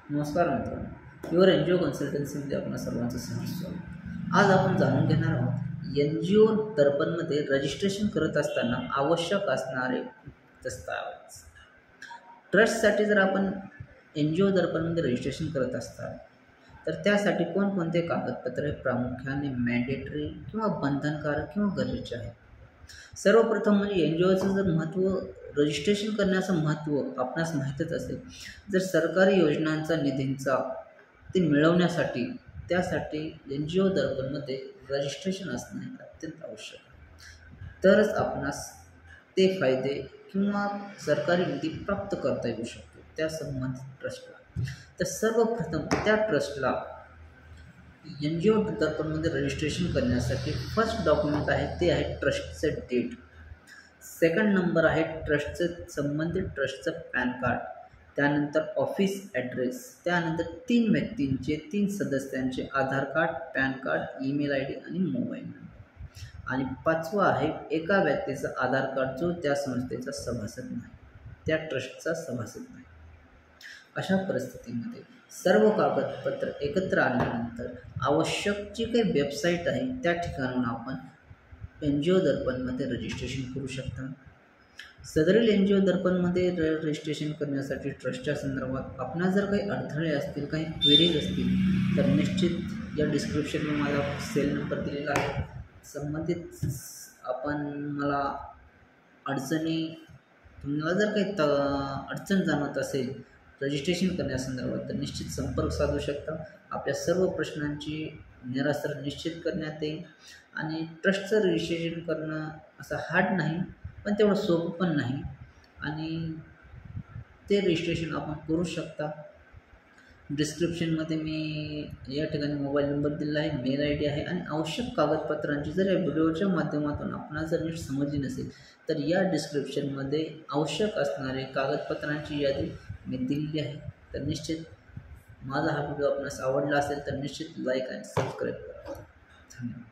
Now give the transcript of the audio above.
नमस्कार मित्रांनो, pure N G ओ कन्सल्टन्सीमध्ये आपल्या सर्वांचं सहर्ष स्वागत. आज आपण जाणून घेणार आहोत एन जी ओ दर्पणमध्ये रजिस्ट्रेशन करत असताना आवश्यक असणारे दस्तावेज. ट्रस्टसाठी जर आपण एन जी ओ दर्पणमध्ये रजिस्ट्रेशन करत असताल तर त्यासाठी कोणकोणते कागदपत्रे प्रामुख्याने मॅन्डेटरी किंवा बंधनकारक किंवा गरजेचे आहेत. सर्वप्रथम म्हणजे एन जी ओचं जर रजिस्ट्रेशन करण्याचं महत्त्व आपणास माहीतच असेल. जर सरकारी योजनांचा निधींचा ते मिळवण्यासाठी त्यासाठी एन जी ओ दर्पणमध्ये रजिस्ट्रेशन असणे अत्यंत आवश्यक आहे. तरच आपणास ते फायदे किंवा सरकारी निधी प्राप्त करता येऊ शकतो त्या संबंधित ट्रस्टला. तर सर्वप्रथम त्या ट्रस्टला एन जी ओ दर्पणमध्ये रजिस्ट्रेशन करण्यासाठी फर्स्ट डॉक्युमेंट आहे ते आहे ट्रस्टचं डेट. सेकंड नंबर आहे संबंधित ट्रस्टचं पॅन कार्ड. त्यानंतर ऑफिस ॲड्रेस. त्यानंतर 3 व्यक्तींचे 3 सदस्यांचे Aadhaar card, PAN card, email I D आणि मोबाईल नंबर. आणि 5वं आहे एका व्यक्तीचा आधार कार्ड जो त्या संस्थेचा सभासद नाही, त्या ट्रस्टचा सभासद नाही. अशा परिस्थितीमध्ये सर्व कागदपत्र एकत्र आल्यानंतर आवश्यक जी काही वेबसाईट आहे त्या ठिकाणाहून आपण एन जी ओ दर्पणमध्ये रजिस्ट्रेशन करू शकता. सदरील एन जी ओ दर्पणमध्ये रजिस्ट्रेशन करण्यासाठी ट्रस्टच्या संदर्भात आपणास जर काही अडथळे असतील, काही क्वेरीज असतील तर निश्चित या डिस्क्रिप्शनमध्ये माझा सेल नंबर दिलेला आहे. संबंधित आपण मला तुम्हाला जर काही अडचण जाणवत असेल रजिस्ट्रेशन करण्यासंदर्भात तर निश्चित संपर्क साधू शकता. आपल्या सर्व प्रश्नांची निराकरण निश्चित करण्यात येईल. आणि ट्रस्टचं रजिस्ट्रेशन करणं असं हार्ड नाही, पण तेवढं सोपं पण नाही. आणि ते रजिस्ट्रेशन आपण करू शकता. डिस्क्रिप्शनमध्ये मी या ठिकाणी मोबाईल नंबर दिलेला आहे, मेल आय डी आहे. आणि आवश्यक कागदपत्रांची जर या व्हिडिओच्या माध्यमातून आपणास जर नीट समजली नसेल तर या डिस्क्रिप्शनमध्ये आवश्यक असणारे कागदपत्रांची यादी मी दिलेली आहे. तर निश्चित माझा हा व्हिडिओ आपणास आवडला असेल तर निश्चित लाईक आणि सबस्क्राईब करा. धन्यवाद.